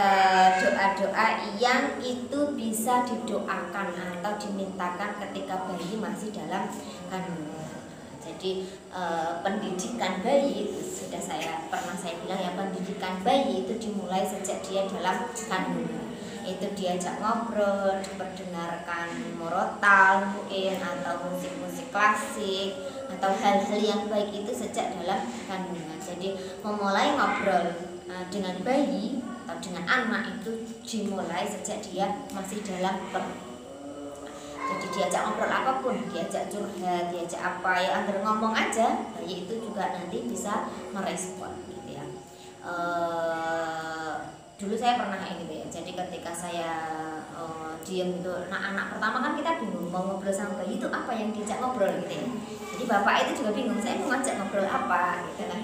doa-doa yang itu bisa didoakan atau dimintakan ketika bayi masih dalam kandungan. Jadi pendidikan bayi sudah pernah saya bilang ya, pendidikan bayi itu dimulai sejak dia dalam kandungan. Itu diajak ngobrol, diperdengarkan murotal mungkin atau musik-musik klasik, atau hal-hal yang baik itu sejak dalam kandungan. Jadi memulai ngobrol dengan bayi atau dengan anak itu dimulai sejak dia masih dalam perut. Jadi diajak ngobrol apapun, diajak curhat, diajak apa ya, agar ngomong aja, bayi itu juga nanti bisa merespon gitu ya. Dulu saya pernah kayak gitu ya. Jadi ketika saya diam gitu, nah anak pertama kan kita bingung mau ngobrol sama bayi itu apa yang diajak ngobrol gitu ya. Jadi bapak itu juga bingung, saya mau ngajak ngobrol apa gitu kan.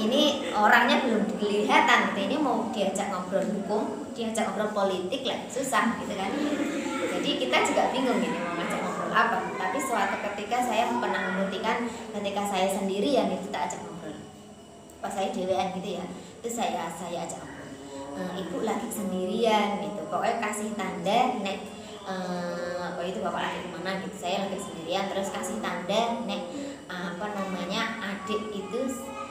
Ini orangnya belum kelihatan gitu, ini mau diajak ngobrol hukum, diajak ngobrol politik lah, susah gitu kan. Jadi kita juga bingung ini mau ngajak ngobrol apa. Tapi suatu ketika saya pernah membuktikan ketika saya sendirian itu tak ajak ngobrol. Pas saya dewean gitu ya, itu saya ajak ngobrol. Ibu lagi sendirian gitu, pokoknya kasih tanda nek itu bapak lagi kemana gitu, saya lagi sendirian, terus kasih tanda nek adik itu,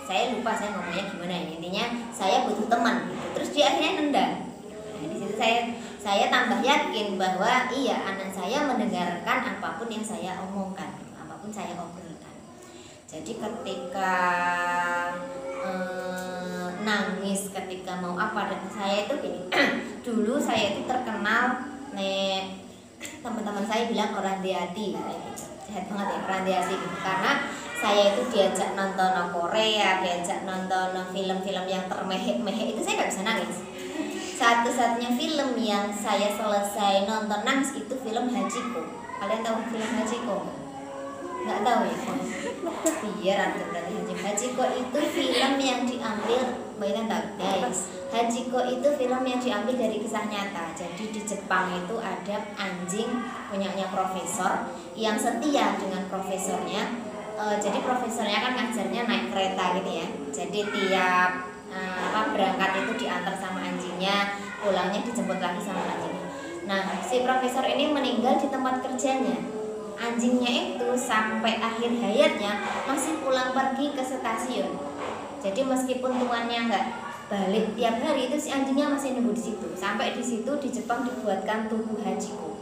saya lupa saya ngomongnya gimana ya, intinya saya butuh teman gitu. Terus dia akhirnya nendang. Nah, di situ saya tambah yakin bahwa iya, anak saya mendengarkan apapun yang saya omongkan, apapun saya obrolkan. Jadi ketika nangis ketika mau apa, dan saya itu gini dulu saya itu terkenal nih, teman-teman saya bilang orang hati, jahat banget ya orang hati gitu. Karena saya itu diajak nonton Korea, diajak nonton film-film yang termehek-mehek, itu saya nggak bisa nangis. Satu-satunya film yang saya selesai nonton nangis itu film Hachiko. Kalian tahu film Hachiko? Nggak tahu ya? Biar ada berarti Hachiko itu film yang diambil, bayangkan tahu guys. Hachiko itu film yang diambil dari kisah nyata. Jadi di Jepang itu ada anjing punyanya profesor yang setia dengan profesornya. Jadi profesornya kan ngajarnya naik kereta gitu ya. Jadi tiap berangkat itu diantar sama anjingnya, pulangnya dijemput lagi sama anjingnya. Nah, si profesor ini meninggal di tempat kerjanya. Anjingnya itu sampai akhir hayatnya masih pulang pergi ke stasiun. Jadi meskipun tuannya nggak balik tiap hari, itu si anjingnya masih nunggu di situ. Sampai di situ di Jepang dibuatkan tugu Hachiko.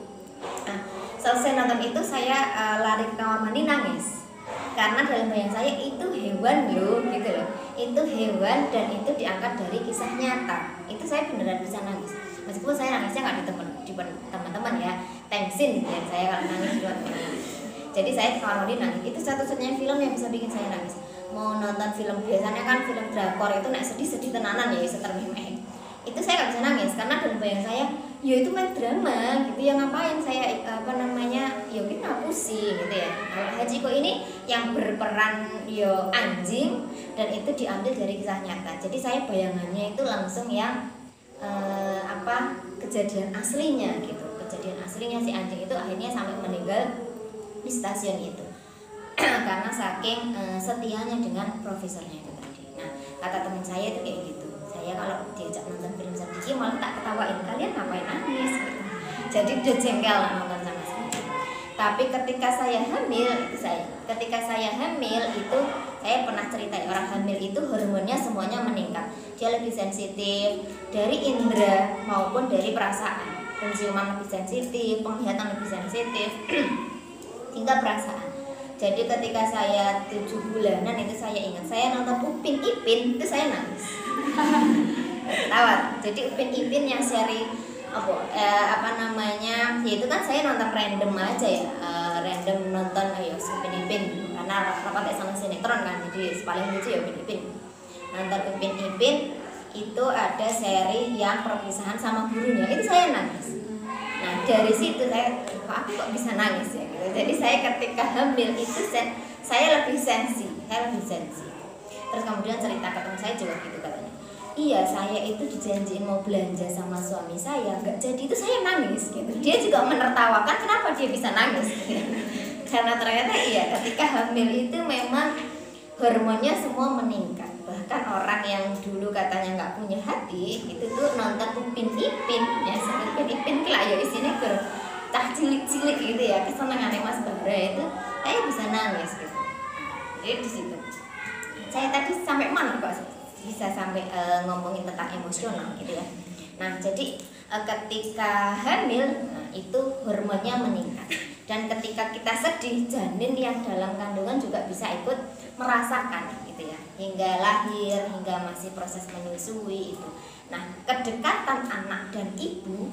Nah, selesai nonton itu saya lari ke kamar mandi nangis. Karena dalam bayang saya itu hewan loh gitu loh. Itu hewan dan itu diangkat dari kisah nyata. Itu saya beneran bisa nangis. Meskipun saya nangisnya nggak di teman-teman ya, tensin gitu ya saya kalau nangis di luar. Jadi saya ke kamar mandi nangis. Itu satu-satunya film yang bisa bikin saya nangis. Mau nonton film biasanya kan film drakor itu nek sedih-sedih tenanan ya, setermeh-meh. Itu saya nggak bisa nangis karena dalam bayang saya, ya itu main drama gitu ya, ngapain saya ya kita ngapusi gitu ya. Kalau Hachiko ini yang berperan yo anjing dan itu diambil dari kisah nyata. Jadi saya bayangannya itu langsung yang kejadian aslinya gitu. Kejadian aslinya si anjing itu akhirnya sampai meninggal di stasiun itu karena saking setianya dengan profesornya itu tadi. Nah, kata teman saya itu kayak gitu. Saya kalau diajak nonton film sedih malah tak ketawain, kalian ngapain nangis gitu. Jadi udah jengkel nonton sama saya. Tapi ketika saya hamil itu saya pernah cerita ya, orang hamil itu hormonnya semuanya meningkat. Dia lebih sensitif dari indera maupun dari perasaan. Penciuman lebih sensitif, penglihatan lebih sensitif hingga perasaan. Jadi ketika saya 7 bulanan itu saya ingat saya nonton Upin Ipin itu saya nangis. Tahu? Jadi Upin Ipin yang seri ya itu kan saya nonton random aja ya, random nonton Upin Ipin karena rapat sama sinetron kan, jadi paling lucu ya Upin Ipin. Nonton Upin Ipin itu ada seri yang perpisahan sama gurunya, itu saya nangis. Nah dari situ aku kok bisa nangis ya gitu. Jadi saya ketika hamil itu saya lebih sensi. Terus kemudian cerita ke teman saya juga gitu katanya, iya saya itu dijanjiin mau belanja sama suami saya, nggak jadi, itu saya nangis gitu. Dia juga menertawakan kenapa dia bisa nangis gitu. Karena ternyata iya ketika hamil itu memang hormonnya semua meningkat. Bahkan orang yang dulu katanya nggak punya hati itu tuh nonton Upin Ipin ya, Upin Ipin kelak ya isinya cah cilik-cilik gitu ya, kesenangannya Mas Bara itu saya bisa nangis gitu. Jadi di situ saya tadi sampai mana kok bisa sampai ngomongin tentang emosional gitu ya. Nah jadi ketika hamil itu hormonnya meningkat Dan ketika kita sedih, janin yang dalam kandungan juga bisa ikut merasakan gitu ya, hingga lahir, hingga masih proses menyusui itu. Nah, kedekatan anak dan ibu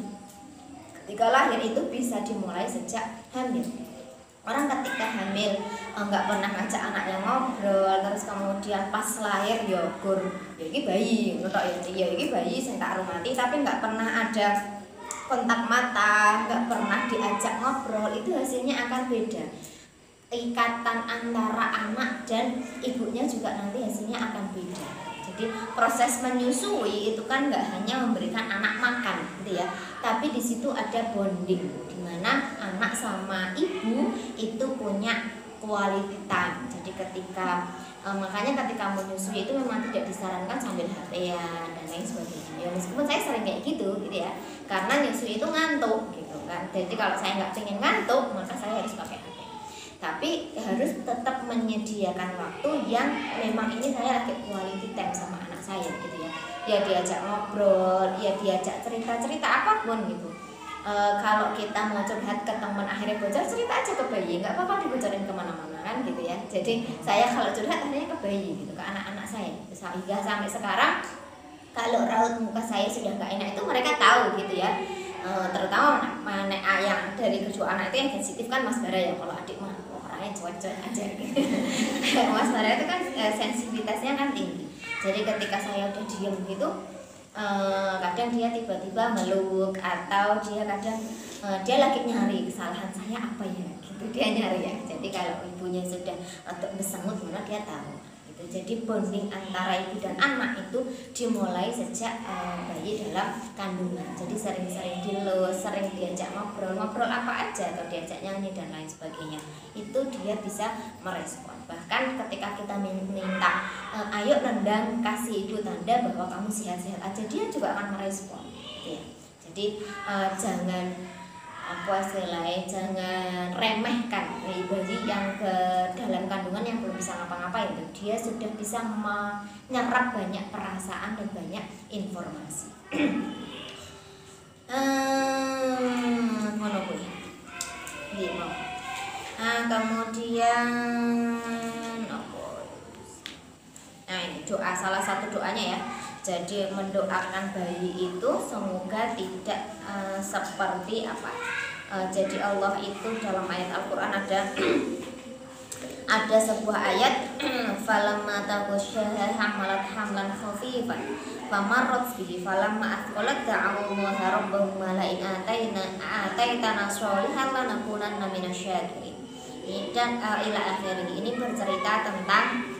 ketika lahir itu bisa dimulai sejak hamil. Orang ketika hamil nggak pernah ngajak anaknya ngobrol, terus kemudian pas lahir ya gur, ya ini bayi, menurut ya ini bayi sing tak arumati, tapi nggak pernah ada kontak mata, nggak pernah diajak ngobrol, itu hasilnya akan beda. Ikatan antara anak dan ibunya juga nanti hasilnya akan beda. Jadi proses menyusui itu kan nggak hanya memberikan anak makan, gitu ya, tapi di situ ada bonding, di mana anak sama ibu itu punya quality time. Jadi ketika makanya ketika menyusui itu memang tidak disarankan sambil HP-an dan lain sebagainya. Ya meskipun saya sering kayak gitu ya, karena nyusui itu ngantuk gitu kan. Jadi kalau saya nggak pengen ngantuk, maka saya harus pakai HP. Tapi harus tetap menyediakan waktu yang memang ini saya lagi quality time sama anak saya gitu ya. Ya diajak ngobrol, ya diajak cerita-cerita apapun gitu. Kalau kita mau curhat ke teman akhirnya bocor, cerita aja ke bayi, nggak apa-apa dibocorin kemana-mana kan gitu ya. Jadi saya kalau curhat akhirnya ke bayi gitu, ke anak-anak saya. Sehingga sampai sekarang kalau raut muka saya sudah nggak enak itu mereka tahu gitu ya. Terutama anak yang dari kedua anak itu yang sensitif kan Mas Bara ya. Kalau adik mah orangnya cuek-cuek aja gitu. Mas Bara itu kan sensitivitasnya kan tinggi. Jadi ketika saya udah diem gitu, kadang dia tiba-tiba meluk, atau dia kadang dia lagi nyari kesalahan saya apa ya gitu, dia nyari ya. Jadi kalau ibunya sudah untuk bersengut mana dia tahu gitu. Jadi bonding antara ibu dan anak itu dimulai sejak bayi dalam kandungan. Jadi sering-sering dilus, sering diajak ngobrol apa aja, atau diajak nyanyi dan lain sebagainya, itu dia bisa merespon. Bahkan ketika kita minta ayo nendang, kasih ibu tanda bahwa kamu sehat-sehat aja, dia juga akan merespon gitu ya. Jadi jangan jangan remehkan bayi yang ke dalam kandungan yang belum bisa ngapa-ngapain itu. Dia sudah bisa menyerap banyak perasaan dan banyak informasi. Ngono kuwi. Gitu. Kemudian nah ini doa, salah satu doanya ya. Jadi mendoakan bayi itu semoga tidak seperti apa. Jadi Allah itu dalam ayat Al-Quran ada sebuah ayat falamma taghasyaha hamalat hamlan khafifan famarrat bihi falamma athqalat da'awallaha rabbahum la in ataitana sholihan lanakunanna minasyakirin. Dan ila akhirih, ini bercerita tentang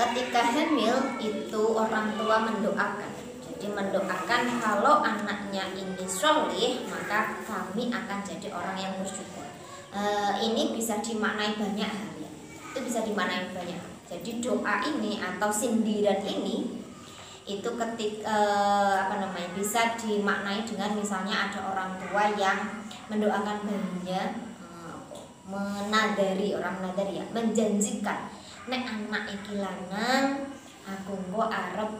ketika hamil itu orang tua mendoakan. Jadi mendoakan kalau anaknya ini sholih, maka kami akan jadi orang yang bersyukur. Ini bisa dimaknai banyak hal ya. Itu bisa dimaknai banyak hal. Jadi doa ini atau sindiran ini itu ketika bisa dimaknai dengan misalnya ada orang tua yang mendoakan bayinya, menadari, orang menadari ya, menjanjikan nek anak iki lanang aku engko arep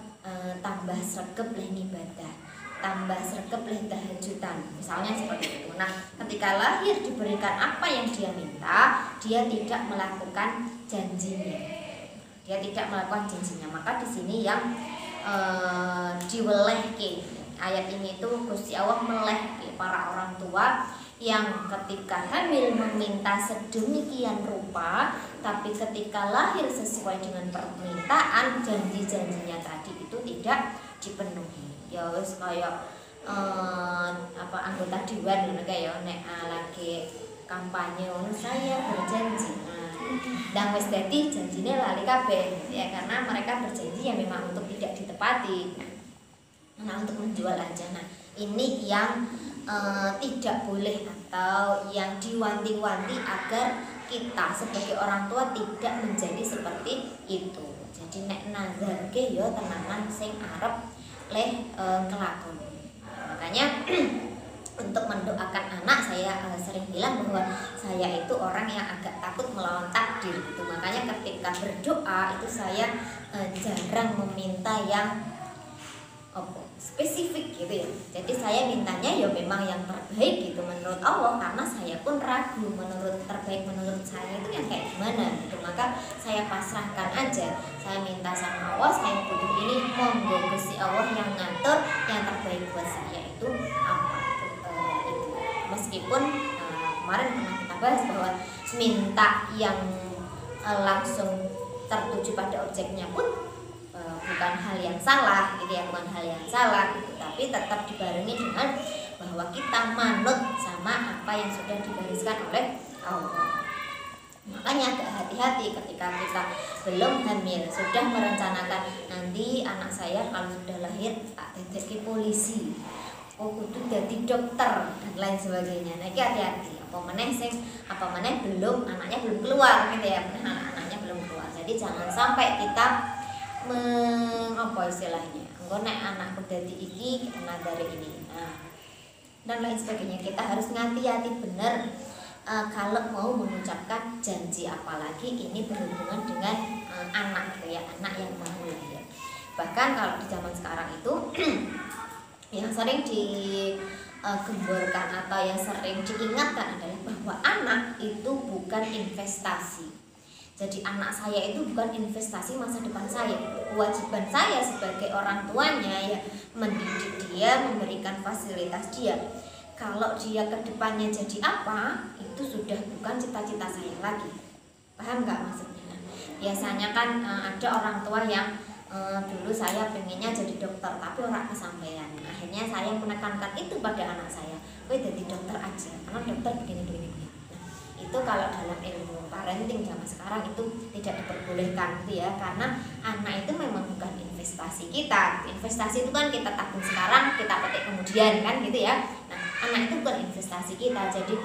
tambah sregep leh ibadah, tambah sregep leh tahajudan, misalnya seperti itu. Nah, ketika lahir diberikan apa yang dia minta, dia tidak melakukan janjinya. Dia tidak melakukan janjinya. Maka di sini yang diwelehke. Ayat ini itu Gusti Allah melehke para orang tua yang ketika hamil meminta sedemikian rupa, tapi ketika lahir sesuai dengan permintaan, janji-janjinya tadi itu tidak dipenuhi. Ya wis kaya anggota dewan ngono kae ya, nek lagi kampanye ngono saya berjanji. Dan wis dadi janjine lali kabeh ya, karena mereka berjanji ya memang untuk tidak ditepati. Nah, untuk menjual aja. Nah, ini yang tidak boleh atau yang diwanti-wanti agar kita sebagai orang tua tidak menjadi seperti itu. Jadi nek nazarke ya tenanan sing arep leh kelakon. Makanya untuk mendoakan anak saya sering bilang bahwa saya itu orang yang agak takut melawan takdir gitu. Makanya ketika berdoa itu saya jarang meminta yang spesifik gitu ya. Jadi saya mintanya ya memang yang terbaik gitu menurut Allah, karena saya pun ragu menurut terbaik menurut saya itu yang kayak gimana gitu. Maka saya pasrahkan aja, saya minta sama Allah, saya butuh ini, monggo Gusti Allah yang ngatur yang terbaik buat saya itu apa itu. Meskipun kemarin pernah kita bahas bahwa minta yang langsung tertuju pada objeknya pun bukan hal yang salah gitu ya, bukan hal yang salah gitu, tapi tetap dibarengi dengan bahwa kita manut sama apa yang sudah digariskan oleh Allah. Makanya agak hati-hati ketika kita belum hamil, sudah merencanakan nanti anak saya kalau sudah lahir tak jadi polisi, kudu jadi dokter dan lain sebagainya. Nah, ini hati-hati. Apa meneh belum anaknya belum keluar gitu ya, anaknya belum keluar. Jadi jangan sampai kita mengapa istilahnya, engko nek anakku dadi iki kena dari ini, dan lain sebagainya. Kita harus hati-hati benar kalau mau mengucapkan janji, apalagi ini berhubungan dengan anak gitu ya, anak yang mau lahir. Bahkan kalau di zaman sekarang itu yang sering digemborkan atau yang sering diingatkan adalah bahwa anak itu bukan investasi. Jadi anak saya itu bukan investasi masa depan saya. Kewajiban saya sebagai orang tuanya ya mendidik dia, memberikan fasilitas dia. Kalau dia ke depannya jadi apa, itu sudah bukan cita-cita saya lagi. Paham nggak maksudnya? Biasanya kan ada orang tua yang dulu saya pengennya jadi dokter tapi orang kesampaian. Akhirnya saya menekankan itu pada anak saya, kowe jadi dokter aja, karena dokter begini. Itu kalau dalam ilmu parenting zaman sekarang itu tidak diperbolehkan gitu ya, karena anak itu memang bukan investasi kita. Investasi itu kan kita tabung sekarang, kita petik kemudian kan gitu ya. Nah, anak itu bukan investasi kita. Jadi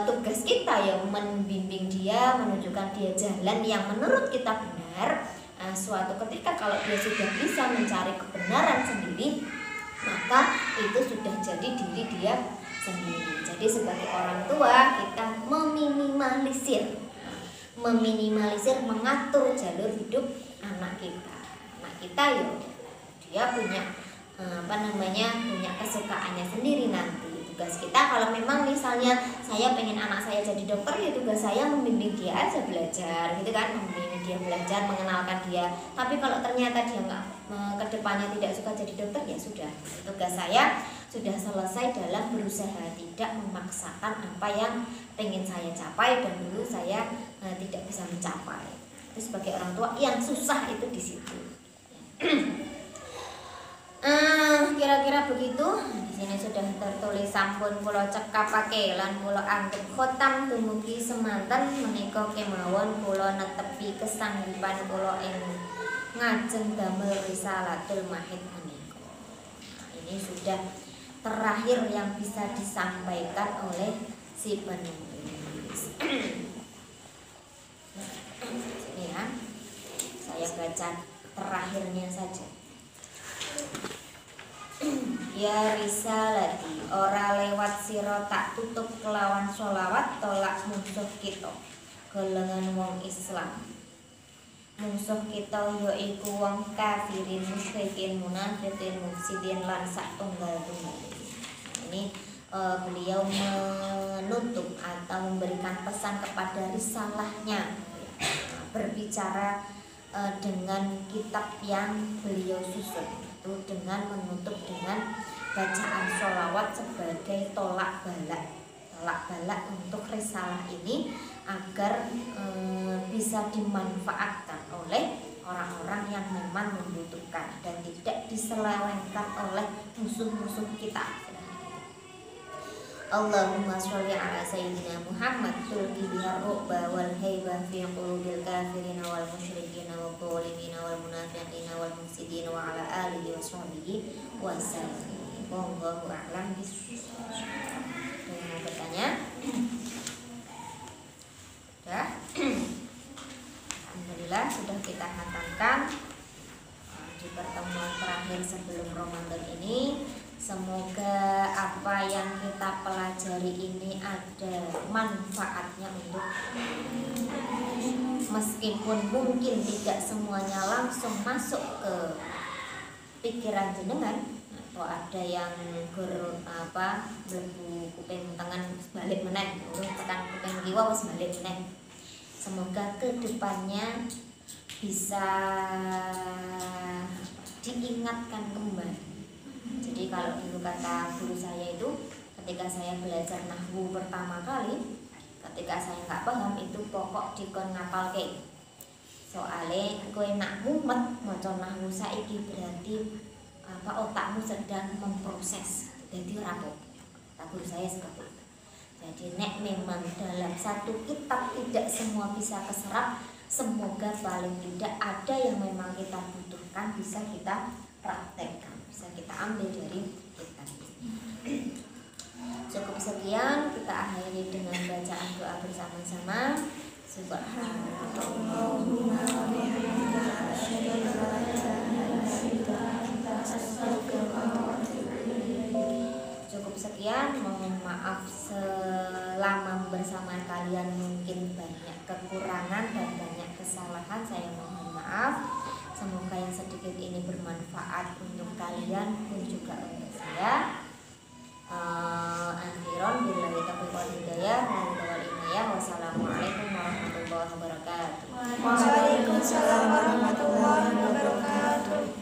tugas kita yang membimbing dia, menunjukkan dia jalan yang menurut kita benar. Suatu ketika kalau dia sudah bisa mencari kebenaran sendiri, maka itu sudah jadi diri dia sendiri. Jadi sebagai orang tua kita meminimalisir, mengatur jalur hidup anak kita. Anak kita ya dia punya punya kesukaannya sendiri nanti. Tugas kita kalau memang misalnya saya pengen anak saya jadi dokter, ya tugas saya membimbing dia aja belajar gitu kan, membimbing dia belajar, mengenalkan dia. Tapi kalau ternyata dia nggak kedepannya tidak suka jadi dokter, ya sudah, tugas saya sudah selesai dalam berusaha tidak memaksakan apa yang pengen saya capai dan dulu saya tidak bisa mencapai. Itu sebagai orang tua yang susah itu di situ. Kira-kira begitu. Di sini sudah tertulis sampun kula cekapake lan kula anggep khotam dumugi semanten menika kemawon kula netepi kesanggupan kula ing ngajeng damel Risalatul Mahid menika. Ini sudah terakhir yang bisa disampaikan oleh si penulis. Ini ya, saya baca terakhirnya saja. Ya risalati, ora lewat sira tak tutup kelawan sholawat tolak musuh kita, golongan wong Islam. Musuh kita yaiku wong kafirin, musyrikin, munafikin, mufsidin lan sak tunggal-tunggal. Ini beliau menutup atau memberikan pesan kepada risalahnya, berbicara dengan kitab yang beliau susun itu dengan menutup dengan bacaan sholawat sebagai tolak balak untuk risalah ini agar bisa dimanfaatkan oleh orang-orang yang memang membutuhkan dan tidak diselewengkan oleh musuh-musuh kita. Allahumma sholli ala sayyidina Muhammad tulqi bihar uqba wal haibah fi qulubil kafirin wal musyrikin wal zalimin wal munafiqin wal mufsidin wa ala alihi wa sahbihi wa sallam. Wallahu a'lam bishawab. Mau bertanya? Sudah? Alhamdulillah sudah kita khatamkan di pertemuan terakhir sebelum Ramadan ini. Semoga apa yang kita pelajari ini ada manfaatnya untuk meskipun mungkin tidak semuanya langsung masuk ke pikiran jenengan atau ada yang mlebu kuping tengen balik meneh, tekan kuping kiwa wis balik meneh. Semoga kedepannya bisa diingatkan kembali. Jadi kalau dulu kata guru saya itu, ketika saya belajar nahwu pertama kali, ketika saya nggak paham itu pokok dikon ngapalke. Soalnya kowe nak mumet maca nahwu saiki berarti otakmu sedang memproses. Jadi rapuh. Guru saya seperti itu. Jadi nek memang dalam satu kitab tidak semua bisa keserap, semoga paling tidak ada yang memang kita butuhkan bisa kita praktekkan, bisa kita ambil dari kitab. Cukup sekian, kita akhiri dengan bacaan doa bersama-sama. Subhanallahumma wa bihamdika asyhadu an la ilaha illa anta astaghfiruka wa atubu ilaik. Cukup sekian, mohon maaf selama bersama kalian mungkin banyak kekurangan dan banyak kesalahan, saya mohon maaf. Semoga yang sedikit ini bermanfaat untuk kalian pun juga untuk saya. Akhiran billahi taufiq wal hidayah wal inayah. Wassalamualaikum warahmatullahi wabarakatuh. Waalaikumsalam warahmatullahi wabarakatuh.